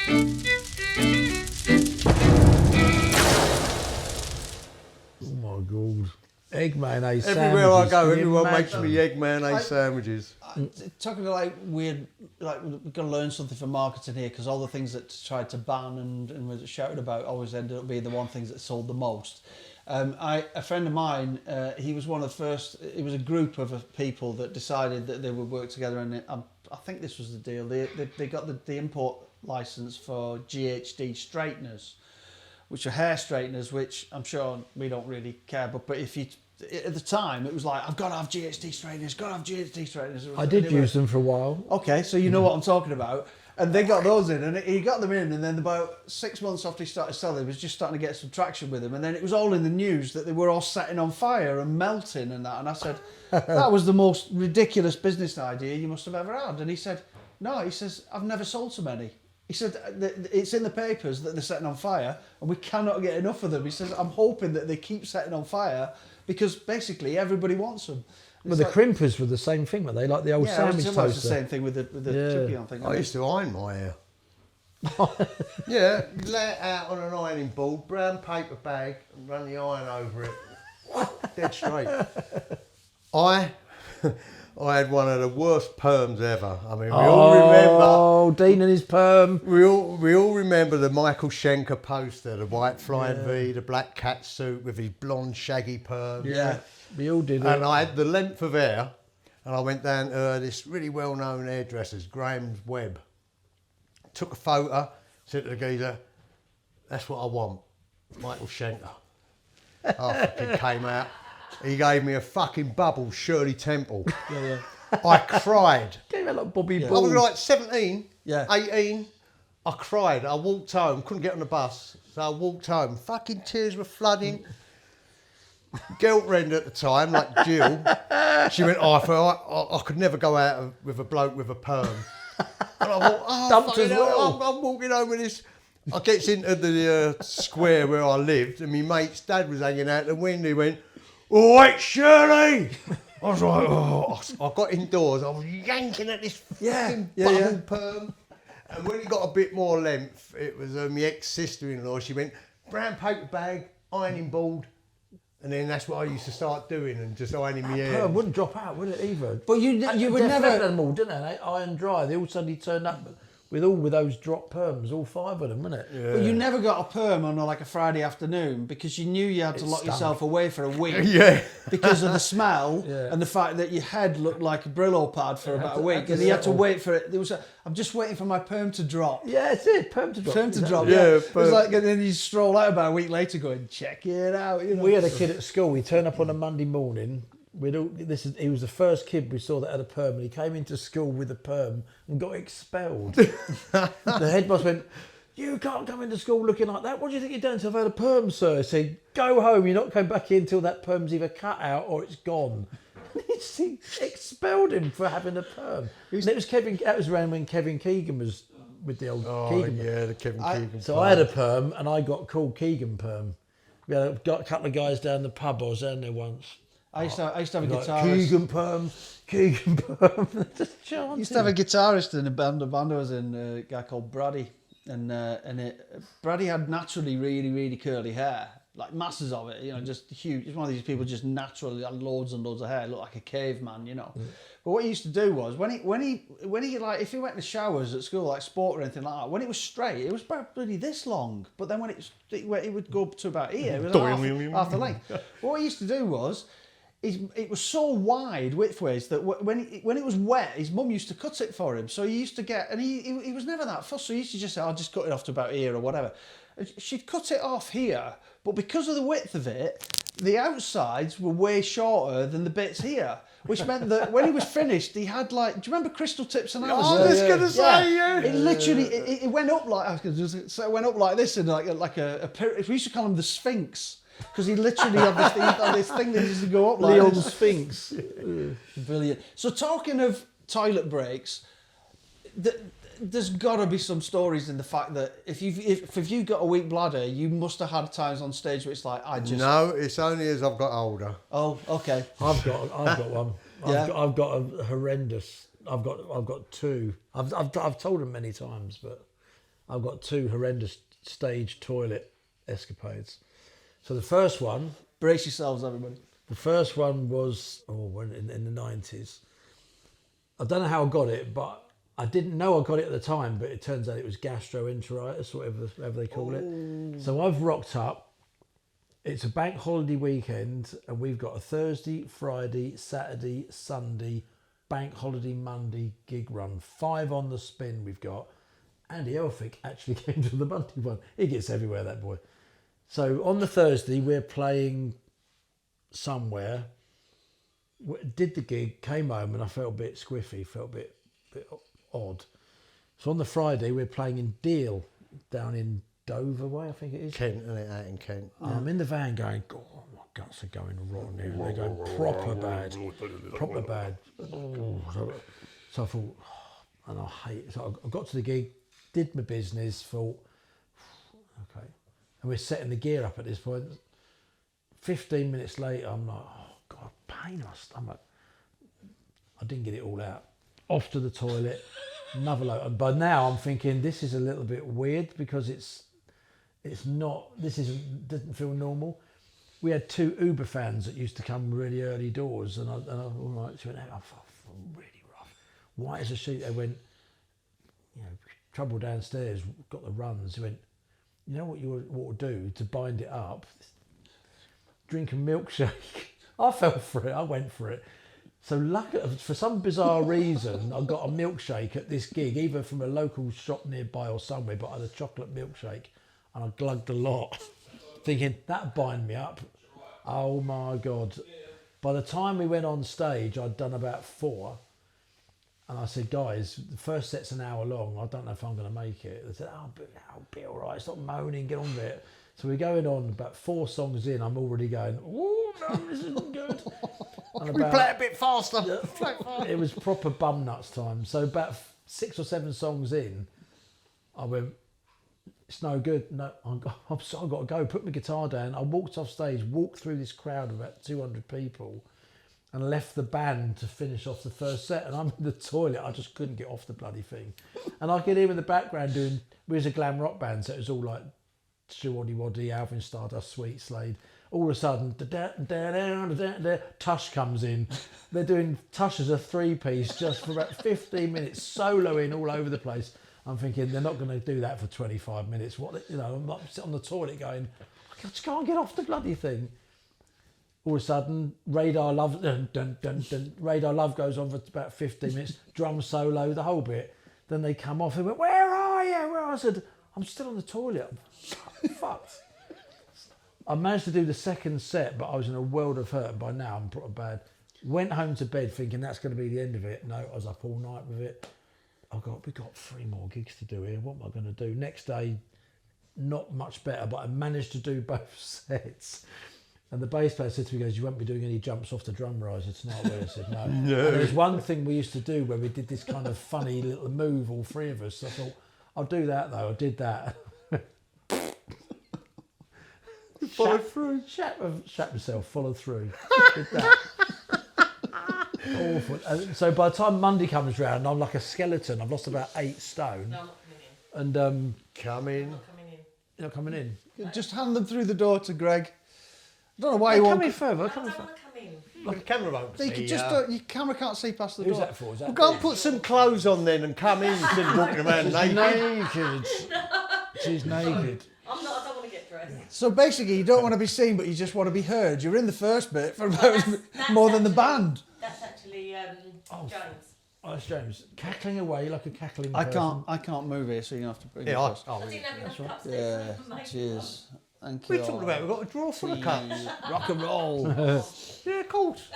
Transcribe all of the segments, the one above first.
Oh my God. Egg mayonnaise Everywhere I sandwiches, go, can you everyone makes imagine? me egg mayonnaise sandwiches. Talking to like weird, like we've got to learn something from marketing here because all the things that tried to ban and was shouted about always ended up being the one things that sold the most. A friend of mine, he was one of the first. It was a group of people that decided that they would work together, and I think this was the deal. They got the import license for GHD straighteners, which are hair straighteners, which I'm sure we don't really care. But if you at the time it was like I've got to have GHD straighteners, got to have GHD straighteners. I did use them for a while. Okay, so you know what I'm talking about. And they got those in, and he got them in, and then about 6 months after he started selling, he was just starting to get some traction with them. And then it was all in the news that they were all setting on fire and melting and that. And I said, that was the most ridiculous business idea you must have ever had. And he said, no, he says, I've never sold so many. He said, it's in the papers that they're setting on fire, and we cannot get enough of them. He says, I'm hoping that they keep setting on fire because basically everybody wants them. Well, the crimpers were the same thing, were they? Like the old sandwich toaster. It's the same thing with the chippy on thing. I used to iron my hair. Yeah, lay it out on an ironing board, brown paper bag, and run the iron over it. Dead straight. I had one of the worst perms ever. I mean, we all remember. Oh, Dean and his perm. We all remember the Michael Schenker poster, the white flying V, the black cat suit with his blonde shaggy perm. Yeah. We all did it. And I had the length of hair, and I went down to this really well-known hairdresser's, Graham's Webb. Took a photo, said to the geezer, that's what I want, Michael Schenker. I fucking came out. He gave me a fucking bubble, Shirley Temple. Yeah. I cried. Gave it like Bobby I Ball. was like 17, Yeah. 18. I cried. I walked home, couldn't get on the bus. So I walked home. Fucking tears were flooding. Girlfriend at the time, like Jill, she went, I thought I could never go out with a bloke with a perm. And I thought, oh, Dumped as hell, well. I'm walking home with this. I gets into the square where I lived, and my mate's dad was hanging out the window. He went, oh, wait, Shirley! I was like, oh, I got indoors. I was yanking at this fucking bubble perm. And when it got a bit more length, it was my ex-sister-in-law. She went, brown paper bag, ironing board. And then that's what I used to start doing and just ironing my hair. Perm wouldn't drop out, would it, either? But you would They never... left them all, didn't they? Iron dry. They all suddenly turned up with those drop perms, all 5 of them, wasn't it? But you never got a perm on like a Friday afternoon because you knew you had to lock yourself away for a week. Yeah. Because of the smell and the fact that your head looked like a Brillo pad for about a week, and you had to wait for it. I'm just waiting for my perm to drop. Yeah, it's it. Perm to drop. Perm to drop. Yeah, It was like, and then you stroll out about a week later, going, check it out. You know? We had a kid at school. He turned up on a Monday morning. He was the first kid we saw that had a perm, and he came into school with a perm and got expelled. The headmaster went, "You can't come into school looking like that. What do you think you're doing?" So I've had a perm, sir. I said, "Go home. You're not coming back in until that perm's either cut out or it's gone." He expelled him for having a perm. And it was Kevin. That was around when Kevin Keegan was with the old Keegan. Yeah, the Kevin Keegan. So I had a perm, and I got called Keegan Perm. We had a couple of guys down the pub. I was down there once. I used to have a Like, guitarist. Keegan Perm. Just chanting. I used to have a guitarist in a band. The band I was in, a guy called Brady, and Brady had naturally really, really curly hair, like masses of it. You know, just huge. He's one of these people just naturally had loads and loads of hair, looked like a caveman. You know. But what he used to do was when he like if he went in the showers at school, like sport or anything like that, when it was straight, it was about bloody this long. But then when it would go up to about here, it was half the length. But what he used to do was. It was so wide widthways that when it was wet, his mum used to cut it for him. So he used to get, and he was never that fussed. So he used to just say, "I'll just cut it off to about here or whatever." And she'd cut it off here, but because of the width of it, the outsides were way shorter than the bits here, which meant that when he was finished, he had like, do you remember crystal tips and I was just gonna say, yeah. It literally, it went up like, so it went up like this, and like a we used to call him the Sphinx. Because he literally had this thing that used to go up like Leon this. Sphinx. Brilliant. So talking of toilet breaks, there's got to be some stories in the fact that if you've got a weak bladder, you must have had times on stage where it's like No, it's only as I've got older. Oh, okay. I've got one. Yeah. I've got a horrendous. I've got 2. I've told them many times, but I've got 2 horrendous stage toilet escapades. So the first one, Brace yourselves, everybody. the first one was in the 90s. I don't know how I got it, but I didn't know I got it at the time, but it turns out it was gastroenteritis, whatever they call it. So I've rocked up. It's a bank holiday weekend, and we've got a Thursday, Friday, Saturday, Sunday, bank holiday Monday gig run. 5 on the spin we've got. Andy Elphick actually came to the Monday one. He gets everywhere, that boy. So on the Thursday, we're playing somewhere. Did the gig, came home, and I felt a bit squiffy, felt a bit odd. So on the Friday, we're playing in Deal, down in Dover way, I think it is. Kent, isn't it? Out in Kent. I'm in the van going, God, my guts are going rotten here. They're going proper bad. So I thought, and I hate it. So I got to the gig, did my business, thought, okay. And we're setting the gear up at this point. 15 minutes later, I'm like, oh God, pain in my stomach. I didn't get it all out. Off to the toilet, another load. And by now I'm thinking this is a little bit weird because doesn't feel normal. We had 2 Uber fans that used to come really early doors, and I all right, she went, I feel really rough. White as a sheet. They went, trouble downstairs, got the runs. He went, you know what you ought to do to bind it up? Drink a milkshake. I fell for it. I went for it. So for some bizarre reason, I got a milkshake at this gig, either from a local shop nearby or somewhere, but I had a chocolate milkshake, and I glugged a lot, thinking that'd bind me up. Oh my God. By the time we went on stage, I'd done about 4. And I said, guys, the first set's an hour long. I don't know if I'm going to make it. They said, I'll be all right. Stop moaning, get on with it. So we're going on, about 4 songs in, I'm already going, oh, no, this isn't good. And We play it a bit faster. It was proper bum nuts time. So about 6 or 7 songs in, I went, it's no good. No, I've got to go. Put my guitar down. I walked off stage, walked through this crowd of about 200 people, and left the band to finish off the first set. And I'm in the toilet. I just couldn't get off the bloody thing. And I could hear in the background we was a glam rock band, so it was all like Waddy Waddy, Alvin Stardust, Sweet Slade. All of a sudden, Tush comes in. They're doing Tush as a 3-piece just for about 15 minutes, soloing all over the place. I'm thinking they're not going to do that for 25 minutes. I'm not sitting on the toilet going, I just can't get off the bloody thing. All of a sudden, Radar Love, Radar Love goes on for about 15 minutes, drum solo, the whole bit. Then they come off and went, where are you? I said, I'm still on the toilet. I'm fucked. I managed to do the second set, but I was in a world of hurt. And by now, I'm proper bad. Went home to bed thinking that's going to be the end of it. No, I was up all night with it. We got 3 more gigs to do here. What am I going to do? Next day, not much better, but I managed to do both sets. And the bass player said to me, he goes, you won't be doing any jumps off the drum riser tonight, will you? I said, no. No. And there's one thing we used to do where we did this kind of funny little move, all 3 of us. So I thought, I'll do that though. I did that. Follow through. Shat myself, follow through. Did that. Awful. And so by the time Monday comes round, I'm like a skeleton. I've lost about 8 stone. No, I'm not coming in. And Come in. I'm not coming in. you're not coming in. Just hand them through the door to Greg. I don't know why you Come won't. in further. I Come in don't further. want to come in. The camera won't You see. can just don't, your camera can't see past the Who's door. that for? Is that Well, go and put some clothes on then and come in instead of walking around naked. naked? She's naked. I don't want to get dressed. So basically, you don't want to be seen, but you just want to be heard. You're in the first bit for about That's more than the actually- band. That's actually James. Oh, it's James. Cackling away like a cackling I person. can't move here, so you're gonna have to bring it Yeah, across. I didn't have enough cups. Yeah, cheers. Thank What you. are you talking about? We've got a drawer full of cups. Rock and roll. Yeah, of course.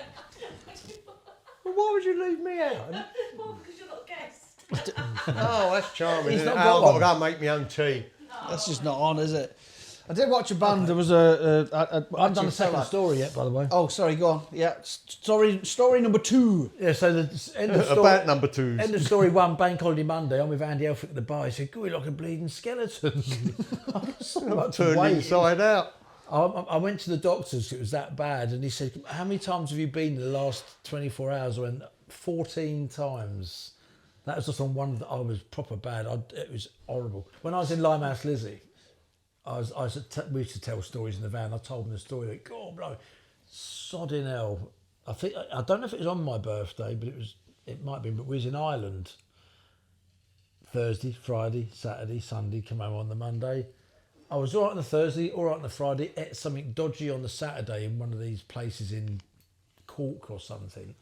Well, why would you leave me out? Well, because you're not a guest. Oh, that's charming. He's Isn't it? not Oh, got I've got to one. go and make my own tea. That's just not on, is it? I did watch a band. There was a I haven't done the second story yet, by the way. Oh, sorry, go on. Yeah, story number 2. Yeah, so the end of story. About number 2s. End of story 1, Bank Holiday Monday. I'm with Andy Elphick at the bar. He said, "Go like a bleeding skeleton." I'm Turned inside out. I went to the doctors. It was that bad, and he said, "How many times have you been in the last 24 hours?" I went 14 times. That was just on one that I was proper bad. It was horrible. When I was in Limehouse Lizzie, we used to tell stories in the van. I told them the story that, God, bro, sodding hell. I don't know if it was on my birthday, but it might be, but we was in Ireland Thursday, Friday, Saturday, Sunday, come home on the Monday. I was all right on the Thursday, all right on the Friday, ate something dodgy on the Saturday in one of these places in Cork or something.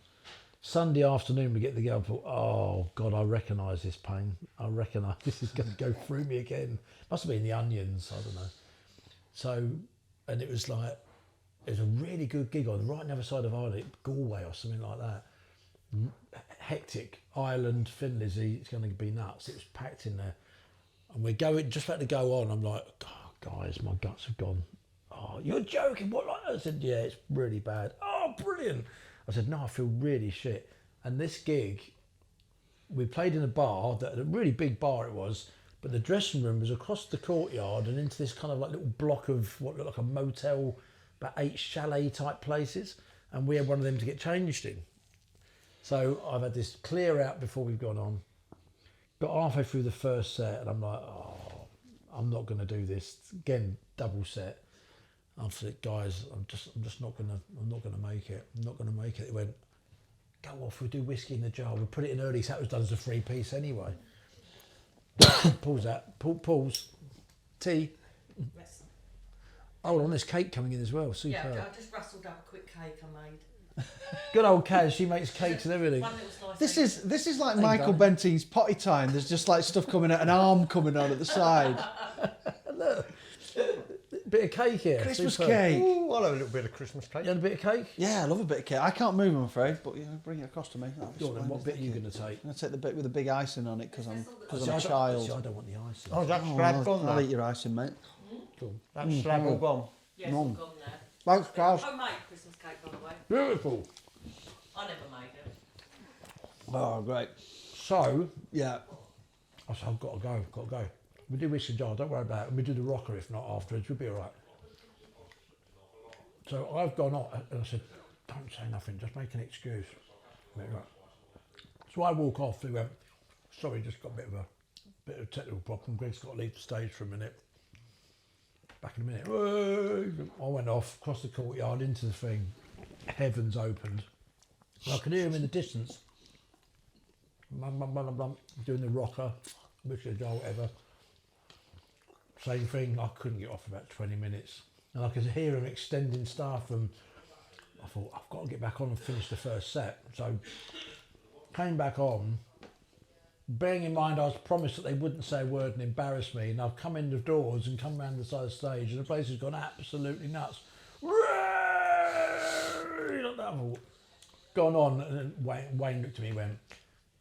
Sunday afternoon we get the girl, thought, oh God, I recognise this pain. I recognise this is going to go through me again. Must have been the onions, I don't know. So, and it was like, it was a really good gig on right on the other side of Ireland, Galway or something like that. Hectic, Ireland, Finn Lizzie, it's going to be nuts. It was packed in there. And we're going, just about to go on, I'm like, oh, guys, my guts have gone. Oh, you're joking, what like that? I said, yeah, it's really bad. Oh, brilliant. I said, no, I feel really shit. And this gig, we played in a bar, a really big bar it was, but the dressing room was across the courtyard and into this kind of like little block of what looked like a motel, about 8 chalet type places. And we had one of them to get changed in. So I've had this clear out before we've gone on. Got halfway through the first set and I'm like, oh, I'm not going to do this. Again, double set. I said, guys, I'm just not going to make it. I'm not going to make it. It went, go off, we'll do whiskey in the jar. We'll put it in early so that was done as a 3-piece anyway. Pause that. Pause. Tea. Yes. Hold on, there's cake coming in as well. Super. Yeah, I just rustled up a quick cake I made. Good old Kaz, she makes cakes and everything. One little slice. This is like Michael Benting's potty time. There's just like stuff coming out, an arm coming out at the side. Look, bit of cake here. Christmas Superb. cake. Ooh, I'll have a little bit of Christmas cake. You had a bit of cake? Yeah, I love a bit of cake. I can't move, I'm afraid, but you know, bring it across to me. Go on, then, what bit are you going to take? I'm going to take the bit with the big icing on it because I'm See, a I child. don't want the icing. Oh, that's slab gone I'll now. eat your icing, mate. Cool. That's slab all gone. Yes, Mum. all gone there. Thanks, guys. Homemade Christmas cake, by the way. Beautiful. I never made it. Oh, great. So, Yeah. I said, I've got to go. We do whiskey jar, don't worry about it. We do the rocker if not afterwards, we'll be all right. So I've gone on and I said, don't say nothing, just make an excuse. Right. So I walk off, they went, sorry, just got a bit of technical problem. Greg's got to leave the stage for a minute. Back in a minute. I went off, across the courtyard, into the thing. Heavens opened. And I could hear him in the distance. Doing the rocker, whiskey jar, whatever. Same thing, I couldn't get off for about 20 minutes. And I could hear him extending stuff and I thought, I've got to get back on and finish the first set. So came back on, bearing in mind I was promised that they wouldn't say a word and embarrass me, and I've come in the doors and come round the side of the stage and the place has gone absolutely nuts. Gone on, and then Wayne looked at me and went,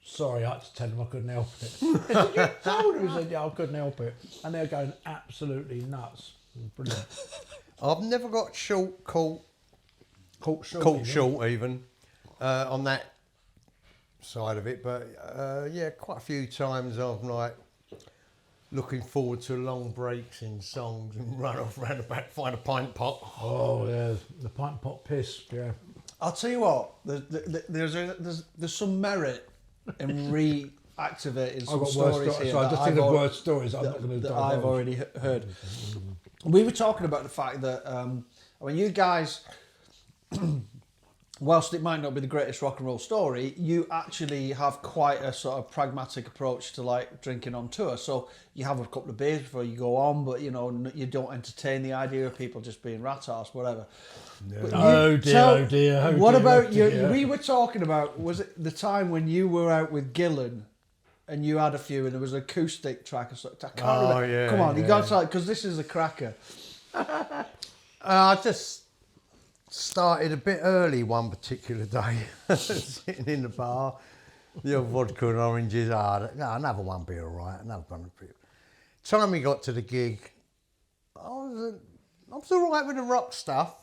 sorry, I had to tell him I couldn't help it. You told him, he said, yeah, I couldn't help it. And they're going absolutely nuts. Brilliant. I've never got caught short even on that side of it, but yeah, quite a few times I've like looking forward to long breaks in songs and run off round the back, find a pint pot. Oh yeah, the pint pot piss. Yeah. I'll tell you what, there's some merit in reactivating some stories here. So I just think of worst stories I'm not going to that I've already heard. We were talking about the fact that when you guys, whilst it might not be the greatest rock and roll story, you actually have quite a sort of pragmatic approach to like drinking on tour. So you have a couple of beers before you go on, but you know you don't entertain the idea of people just being rat-arse, whatever. No. Oh dear. What about you? We were talking about, was it the time when you were out with GILLAN and you had a few and there was an acoustic track or something? I can't remember. Yeah, come on, yeah. you got to, because this is a cracker. I just started a bit early one particular day, sitting in the bar, the old vodka and oranges. No, another one be all right, another one would be. Time we got to the gig, I was all right with the rock stuff.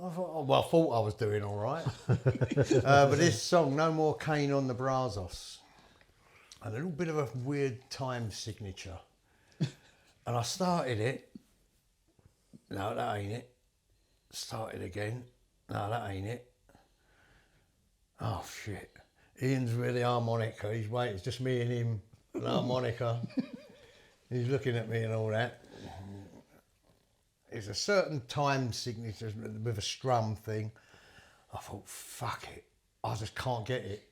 I thought I was doing all right. But this song, No More Cane on the Brazos, and a little bit of a weird time signature. And I started it. No, that ain't it. Started again. No, that ain't it. Oh, shit. Ian's with the harmonica. He's waiting. It's just me and him, the harmonica. He's looking at me and all that. There's a certain time signature with a strum thing. I thought, fuck it. I just can't get it.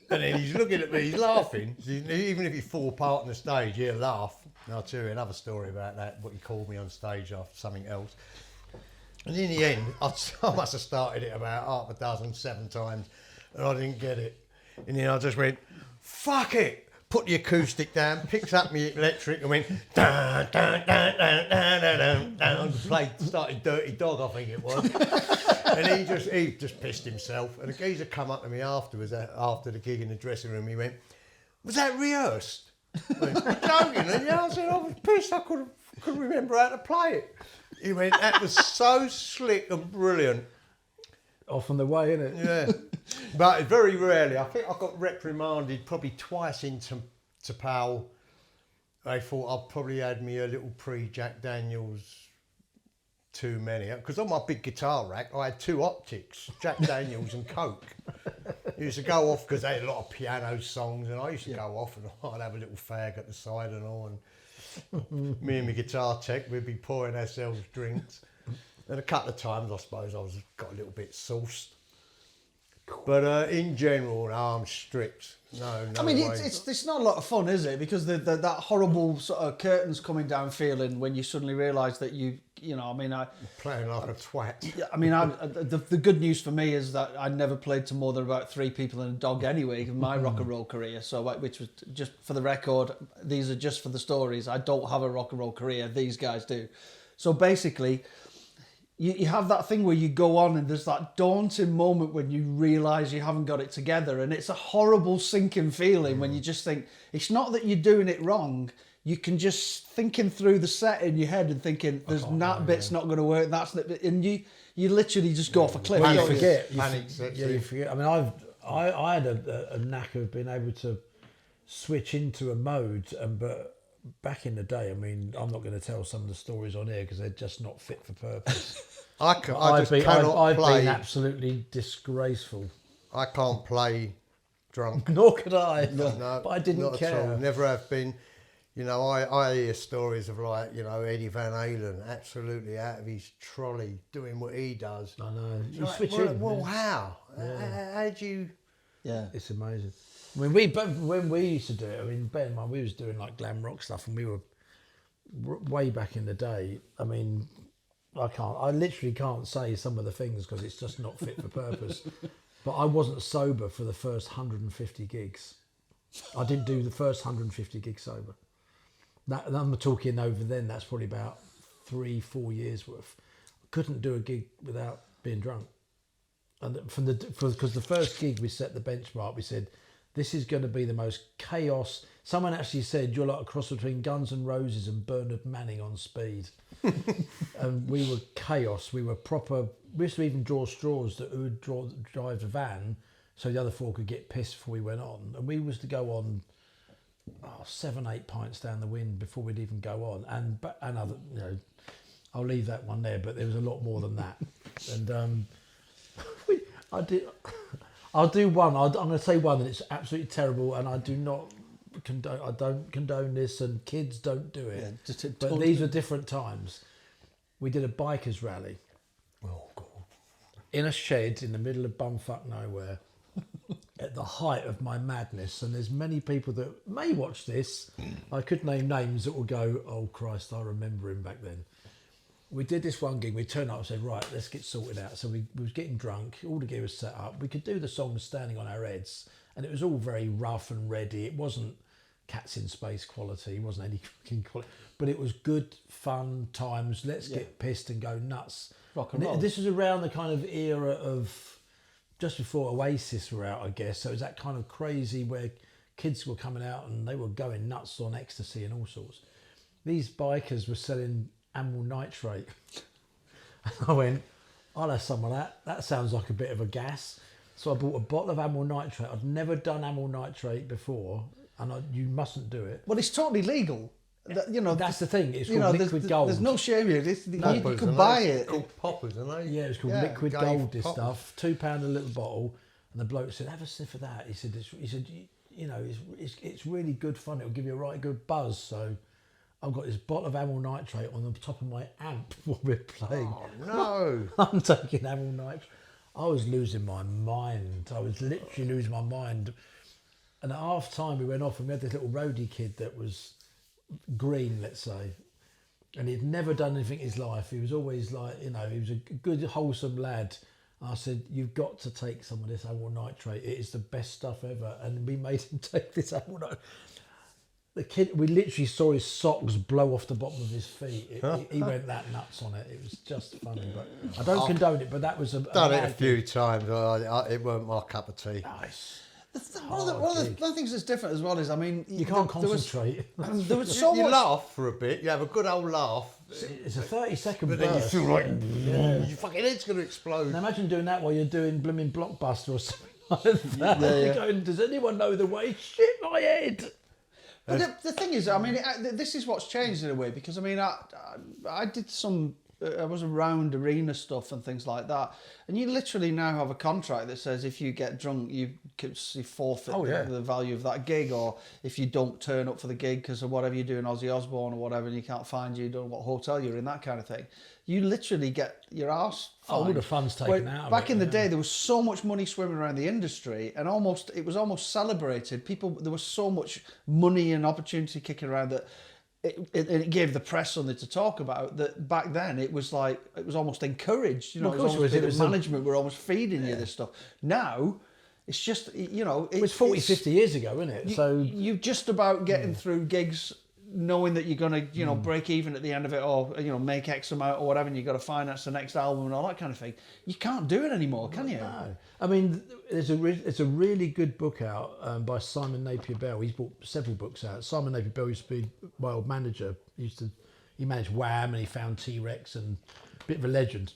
And then he's looking at me, he's laughing. Even if you fall apart on the stage, he'll laugh. And I'll tell you another story about that, what he called me on stage after something else. And in the end, I must have started it about half a dozen, 7 times, and I didn't get it. And then I just went, fuck it. Put the acoustic down, picked up my electric and went, dun, dun, dun, dun, dun, dun, dun, dun, started Dirty Dog, I think it was. And he just pissed himself. And the geezer come up to me afterwards, after the gig in the dressing room, he went, was that rehearsed? I went, you're joking, and I said, I was pissed, I couldn't remember how to play it. He went, that was so slick and brilliant. Off on the way, innit? Yeah. But very rarely, I think I got reprimanded probably twice into Powell. They thought I'd probably had me a little pre-Jack Daniels too many. Because on my big guitar rack, I had 2 optics, Jack Daniels and Coke. It used to go off because they had a lot of piano songs, and I used to go off and I'd have a little fag at the side and all. And me and my guitar tech, we'd be pouring ourselves drinks. And a couple of times, I suppose, got a little bit sauced. But in general, no, I'm strict. No. I mean, way. it's not a lot of fun, is it? Because that horrible sort of curtains coming down feeling when you suddenly realise that you know, I mean, playing like a twat. I mean, the good news for me is that I never played to more than about 3 people and a dog anyway in my rock and roll career. So, which was just for the record, these are just for the stories. I don't have a rock and roll career. These guys do. So basically, you have that thing where you go on and there's that daunting moment when you realise you haven't got it together, and it's a horrible sinking feeling when you just think, it's not that you're doing it wrong, you can just thinking through the set in your head and thinking there's that bit's not going to work, that's the bit, and you literally just go off a cliff. Well, you don't forget. you? You forget. I mean, I had a knack of being able to switch into a mode, but back in the day, I mean, I'm not going to tell some of the stories on here because they're just not fit for purpose. I've been absolutely disgraceful. I can't play drunk. Nor could I. No, but I didn't not care. At all. Never have been. You know, I hear stories of, like, you know, Eddie Van Halen absolutely out of his trolley doing what he does. I know. You Like, switch well, in. well, how? How did you? Yeah. It's amazing. I mean, when we used to do it, I mean, bear in mind, we was doing like glam rock stuff, and we were way back in the day. I mean, I literally can't say some of the things because it's just not fit for purpose. But I wasn't sober for the first 150 gigs. I didn't do the first 150 gigs sober. That, I'm talking over then, that's probably about 3-4 years worth. I couldn't do a gig without being drunk. And because the first gig we set the benchmark, we said, this is going to be the most chaos. Someone actually said, you're like a cross between Guns N' Roses and Bernard Manning on speed. And we were chaos. We were proper. We used to even draw straws that would drive the van so the other 4 could get pissed before we went on. And we was to go on 7-8 pints down the wind before we'd even go on. And other, you know, I'll leave that one there, but there was a lot more than that. And I'll do one. I'm going to say one, and it's absolutely terrible. And I do not condone. I don't condone this, and kids don't do it. Yeah, but these were different times. We did a bikers rally. Oh God! In a shed in the middle of bumfuck nowhere, at the height of my madness. And there's many people that may watch this. I could name names that will go, "Oh Christ, I remember him back then." We did this one gig, we turned up and said, right, let's get sorted out. So we was getting drunk, all the gear was set up. We could do the songs standing on our heads, and it was all very rough and ready. It wasn't Cats in Space quality, it wasn't any fucking quality, but it was good, fun times. Let's get pissed and go nuts. Rock and roll. This was around the kind of era of, just before Oasis were out, I guess. So it was that kind of crazy where kids were coming out and they were going nuts on ecstasy and all sorts. These bikers were selling amyl nitrate. And I went, I'll have some of that. That sounds like a bit of a gas. So I bought a bottle of amyl nitrate. I'd never done amyl nitrate before, and you mustn't do it. Well, it's totally legal. You know, That's the thing. It's called liquid gold. There's no shame here. You Poppers, could aren't buy they? it. It's called poppers, aren't they? Yeah, it's called Yeah, liquid gave gold, this poppers. stuff. £2 a little bottle. And the bloke said, have a sniff of that. He said, you know, it's really good fun. It'll give you a right good buzz. So I've got this bottle of amyl nitrate on the top of my amp while we're playing. Oh, no. I'm taking amyl nitrate. I was losing my mind. I was literally losing my mind. And at half time we went off and we had this little roadie kid that was green, let's say. And he'd never done anything in his life. He was always like, you know, he was a good, wholesome lad. I said, you've got to take some of this amyl nitrate. It is the best stuff ever. And we made him take this amyl nitrate. The kid, we literally saw his socks blow off the bottom of his feet. He went that nuts on it. It was just funny. But I don't condone it, but that was Done it a few times. It weren't my cup of tea. Nice. One of the things that's different as well is, I mean, You can't concentrate. There was so You much. laugh for a bit. You have a good old laugh. It's a 30-second But burst. then you feel like your fucking head's going to explode. Now imagine doing that while you're doing blooming Blockbuster or something like that. You're going, does anyone know the way? Shit my head. But the thing is, I mean, this is what's changed in a way, because I mean, I did some, I was around arena stuff and things like that, and you literally now have a contract that says if you get drunk, you could forfeit the value of that gig, or if you don't turn up for the gig because of whatever you do in Ozzy Osbourne or whatever, and you can't find you, don't know what hotel you're in, that kind of thing. You literally get your arse fined. All the fun's taken out of it. Back in the day, there was so much money swimming around the industry, and it was almost celebrated. There was so much money and opportunity kicking around that it gave the press something to talk about. That back then it was almost encouraged. You know, Well, of course it was management were almost feeding you this stuff. Now, it's just, you know, It was 40, 50 years ago, isn't it? So you're just about getting through gigs, knowing that you're going to, you know, break even at the end of it, or, you know, make X amount or whatever, and you've got to finance the next album and all that kind of thing. You can't do it anymore, can you? no. I mean, there's a really good book out by Simon Napier-Bell. He's brought several books out. Simon Napier-Bell used to be my old manager. He managed Wham, and he found T-Rex, and a bit of a legend.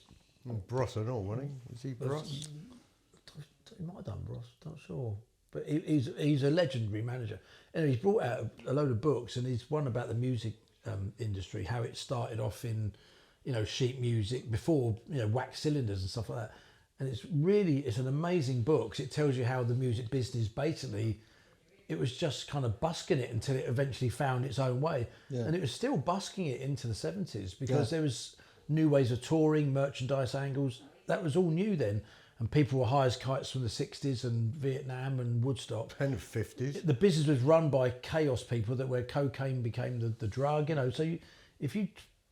Bros and all, wasn't he? Was he Bros? He might have done Bros, not sure. But he's a legendary manager. Anyway, he's brought out a load of books, and he's one about the music industry, how it started off in, you know, sheet music before, you know, wax cylinders and stuff like that. And it's an amazing book, 'cause it tells you how the music business basically, it was just kind of busking it until it eventually found its own way. Yeah. And it was still busking it into the 70s because there was new ways of touring, merchandise angles. That was all new then. And people were high as kites from the 60s and Vietnam and Woodstock. And the 50s. The business was run by chaos people where cocaine became the drug, you know. So if you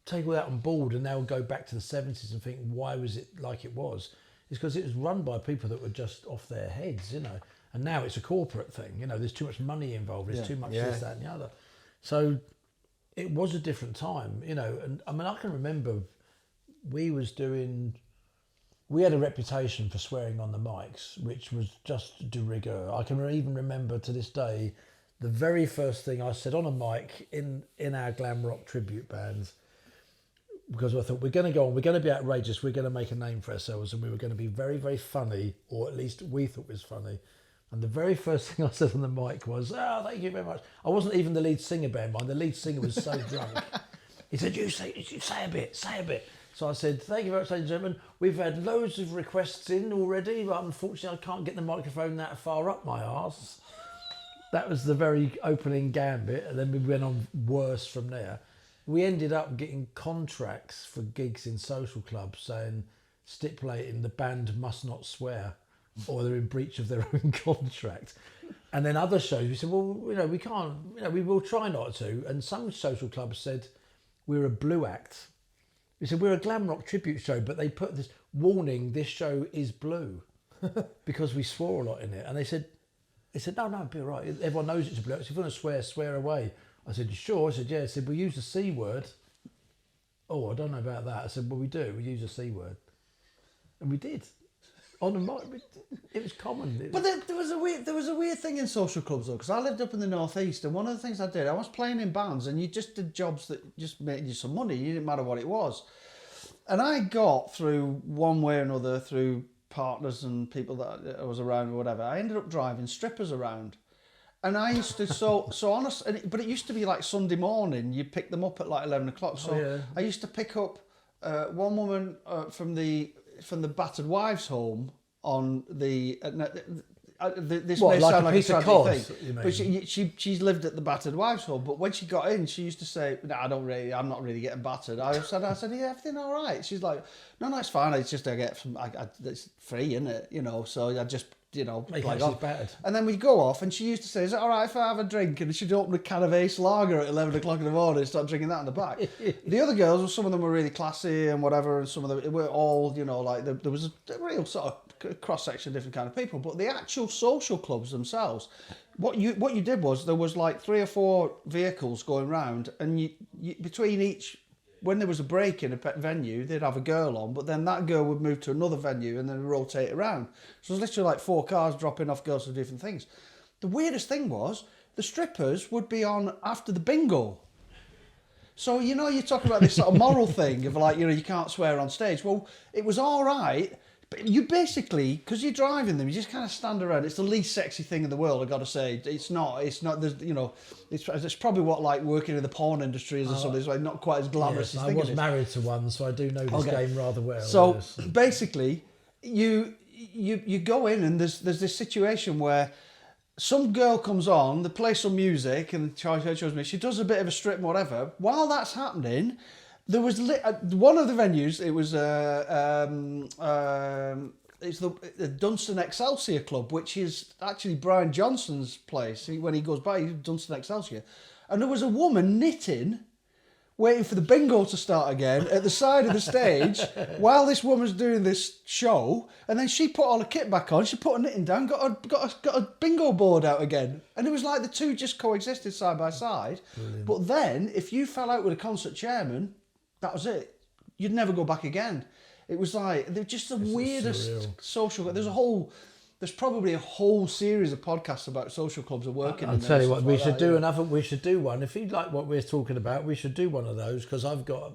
take all that on board and now go back to the 70s and think, why was it like it was? It's because it was run by people that were just off their heads, you know. And now it's a corporate thing, you know. There's too much money involved. There's too much this, that, and the other. So it was a different time, you know. And I mean, I can remember we had a reputation for swearing on the mics, which was just de rigueur. I can even remember to this day the very first thing I said on a mic in our glam rock tribute bands, because I thought we're going to be outrageous, we're going to make a name for ourselves, and we were going to be very, very funny, or at least we thought was funny. And the very first thing I said on the mic was, "Oh, thank you very much." I wasn't even the lead singer, bear in mind. The lead singer was so drunk. He said, you say a bit. So I said, "Thank you very much, ladies and gentlemen. We've had loads of requests in already, but unfortunately I can't get the microphone that far up my arse." That was the very opening gambit, and then we went on worse from there. We ended up getting contracts for gigs in social clubs saying, stipulating the band must not swear or they're in breach of their own contract. And then other shows, we said, well, you know, we can't, you know, we will try not to. And some social clubs said, we're a blue act. We said, we're a glam rock tribute show, but they put this warning, this show is blue because we swore a lot in it. And they said, no, it'll be all right. Everyone knows it's a blue act. So if you want to swear away. I said, you sure? I said, yeah. I said, we use the C word. Oh, I don't know about that. I said, well, we do. We use the C word. And we did. On the mic, it was common. But there was a weird thing in social clubs though, because I lived up in the northeast, and one of the things I did, I was playing in bands, and you just did jobs that just made you some money. You didn't matter what it was. And I got through one way or another, through partners and people that I was around or whatever, I ended up driving strippers around. And I used to, so honest, but it used to be like Sunday morning, you pick them up at like 11 o'clock. So I used to pick up one woman from the battered wives home on the. This What, may like sound a like piece a of tragic cod, thing, you but mean? she's lived at the battered wives' home. But when she got in, she used to say, "No, I'm not really getting battered." I said, "Yeah, everything all right?" She's like, "No, it's fine. It's just I get some. It's free, isn't it? You know, so I just." Make like she's battered. And then we'd go off, and she used to say, "Is it all right if I have a drink?" And she'd open a can of Ace Lager at 11 o'clock in the morning and start drinking that in the back. The other girls, well, some of them were really classy and whatever, and some of them were all, like there was a real sort of cross section of different kind of people. But the actual social clubs themselves, what you did was there was like 3 or 4 vehicles going round, and you between each. When there was a break in a venue, they'd have a girl on, but then that girl would move to another venue and then rotate around. So it was literally like 4 cars dropping off girls to different things. The weirdest thing was the strippers would be on after the bingo. So, you're talking about this sort of moral thing of like, you can't swear on stage. Well, it was all right, but you basically, because you're driving them, you just kind of stand around. It's the least sexy thing in the world, I've got to say. It's not, there's, it's probably what like working in the porn industry is or something. It's like not quite as glamorous Yes, as I was married to one, so I do know this game rather well. So yes. basically, you go in and there's this situation where some girl comes on, they play some music, and her shows me, she does a bit of a strip and whatever. While that's happening, there was one of the venues. It was it's the Dunstan Excelsior Club, which is actually Brian Johnson's place. When he goes by, Dunstan Excelsior, and there was a woman knitting, waiting for the bingo to start again at the side of the stage while this woman's doing this show, and then she put all her kit back on, she put her knitting down, got a bingo board out again, and it was like the two just coexisted side by side. Brilliant. But then if you fell out with a concert chairman, that was it. You'd never go back again. It was like they're just the weirdest social. There's probably a whole series of podcasts about social clubs and working. I'll tell you what, we should do another. We should do one. If you like what we're talking about, we should do one of those, because I've got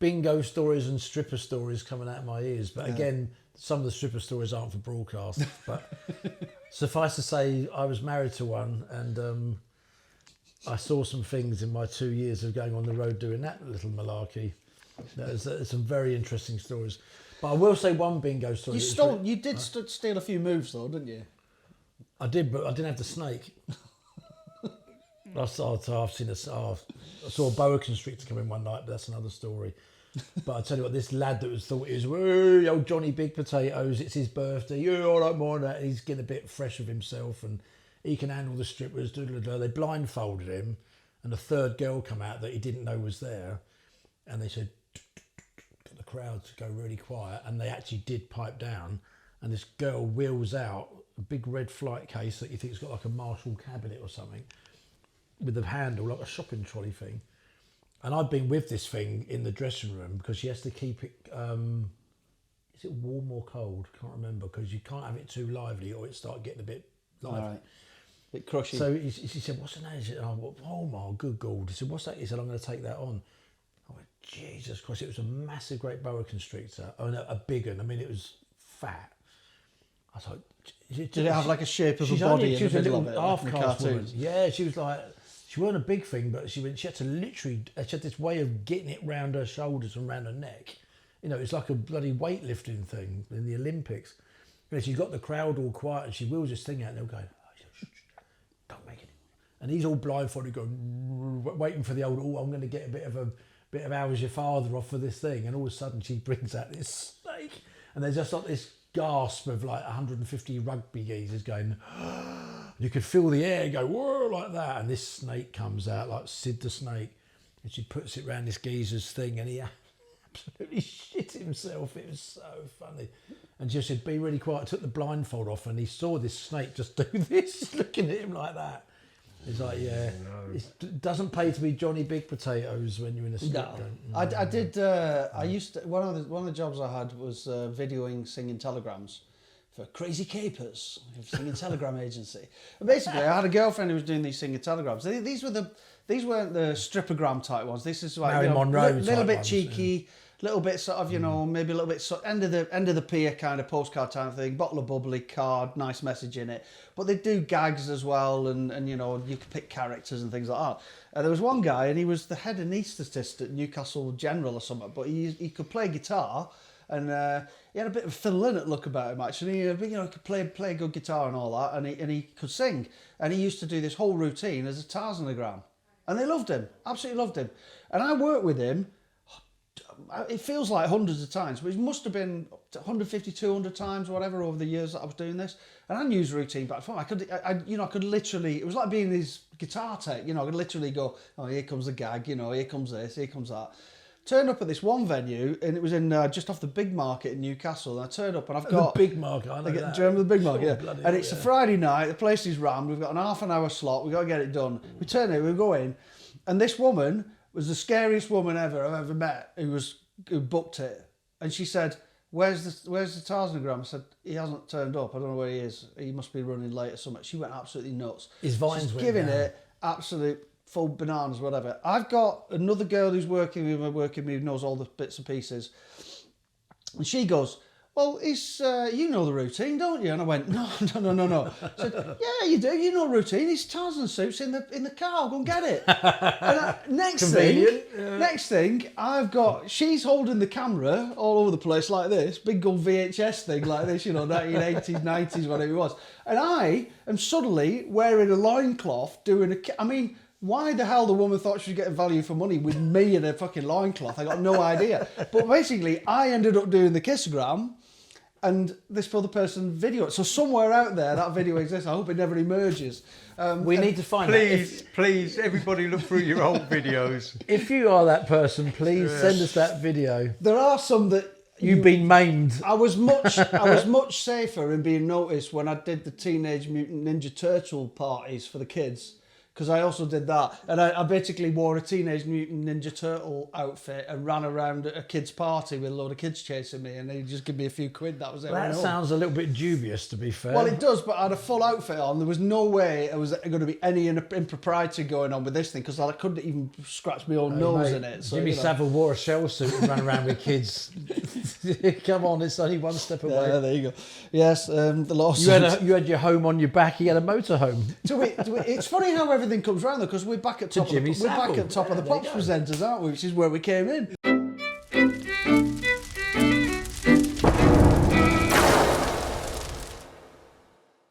bingo stories and stripper stories coming out of my ears. But again, some of the stripper stories aren't for broadcast. But suffice to say, I was married to one, and I saw some things in my 2 years of going on the road doing that little malarkey. There's some very interesting stories. But I will say one bingo story. You did steal a few moves though, didn't you? I did, but I didn't have the snake. I saw a boa constrictor come in one night, but that's another story. But I tell you what, this lad that thought he was old Johnny Big Potatoes, it's his birthday, I don't mind that, and he's getting a bit fresh of himself, and he can handle the strippers. They blindfolded him, and a third girl come out that he didn't know was there, and they said, the crowd to go really quiet, and they actually did pipe down, and this girl wheels out a big red flight case that you think's got like a Marshall cabinet or something, with a handle like a shopping trolley thing. And I've been with this thing in the dressing room because she has to keep it, is it warm or cold? Can't remember, because you can't have it too lively or it start getting a bit lively. All right. Bit crushy. So she said, what's the name? She said, oh my good God. He said, what's that? He said, I'm going to take that on. I went, Jesus Christ. It was a massive, great boa constrictor. Oh, no, a big one. I mean, it was fat. I was like, did it have like a shape of a body in the middle of it? Half-caste woman. Yeah, she was like, she wasn't a big thing, but she had to literally, she had this way of getting it round her shoulders and round her neck. You know, it's like a bloody weightlifting thing in the Olympics. You know, she got the crowd all quiet and she wheels this thing out and they're going, shh, don't make it. And he's all blindfolded going, waiting for the old, I'm going to get a bit of how was your father off for this thing. And all of a sudden she brings out this snake and there's just like this gasp of like 150 rugby geezers going, you could feel the air go whoa like that, and this snake comes out like Sid the Snake, and she puts it round this geezer's thing and he absolutely shit himself. It was so funny. And she said, be really quiet. I took the blindfold off and he saw this snake just do this, looking at him like that. He's like, yeah, it doesn't pay to be Johnny Big Potatoes when you're in a snake game. I did. I used to, one of the jobs I had was videoing singing telegrams for Crazy Capers, a singing telegram agency. And basically, I had a girlfriend who was doing these singing telegrams. These weren't the strippergram type ones. This is like little bit cheeky. Little bit sort of, maybe a little bit end of the pier kind of postcard type thing, bottle of bubbly, card, nice message in it. But they do gags as well, and you can pick characters and things like that. And there was one guy, and he was the head anaesthetist at Newcastle General or something, but he could play guitar, And he had a bit of a Phil Lynott look about him, actually. You know, he could play a good guitar and all that, and he could sing. And he used to do this whole routine as a Tarzanogram. And they loved him, absolutely loved him. And I worked with him, it feels like hundreds of times, but it must have been 150, 200 times, whatever, over the years that I was doing this. And I knew his routine back from. I could literally, it was like being his guitar tech, you know, I could literally go, oh, here comes the gag, you know, here comes this, here comes that. Turned up at this one venue, and it was in just off the Big Market in Newcastle. And I turned up, and I've got the Big Market. I know that. Do you remember the Big Market? Oh, yeah. And it's a Friday night. The place is rammed. We've got an half an hour slot. We've got to get it done. We turn in. We go in, and this woman was the scariest woman ever I've ever met. Who booked it, and she said, "Where's the Tarzanogram?" I said, "He hasn't turned up. I don't know where he is. He must be running late or something." She went absolutely nuts. His vines She's went giving down. it absolute full bananas, whatever. I've got another girl who's working with me, who knows all the bits and pieces, and she goes, "Well, it's you know the routine, don't you?" And I went, "No." I said, "Yeah, you do. You know the routine. It's Tarzan suits in the car. I'll go and get it." And next thing, I've got, she's holding the camera all over the place like this, big old VHS thing like this, you know, 1980s, 90s, whatever it was. And I am suddenly wearing a loincloth doing I mean, why the hell the woman thought she was getting value for money with me in a fucking loincloth? I got no idea. But basically, I ended up doing the kissogram, and this other person video it. So somewhere out there, that video exists. I hope it never emerges. We need to find Please, everybody look through your old videos. If you are that person, please send us that video. There are some that You've been maimed. I was much safer in being noticed when I did the Teenage Mutant Ninja Turtle parties for the kids. Because I also did that. And I basically wore a Teenage Mutant Ninja Turtle outfit and ran around at a kid's party with a load of kids chasing me, and they'd just give me a few quid. That was it. That sounds a little bit dubious, to be fair. Well, it does, but I had a full outfit on. There was no way there was going to be any impropriety going on with this thing, because I couldn't even scratch my own nose in it. So, Jimmy Savile wore a shell suit and ran around with kids. Come on, it's only one step away. Yeah, there you go. Yes, the lawsuit. You had your home on your back. He had a motorhome. It's funny how everything comes round though, because we're back at top of the Pops presenters, aren't we? Which is where we came in.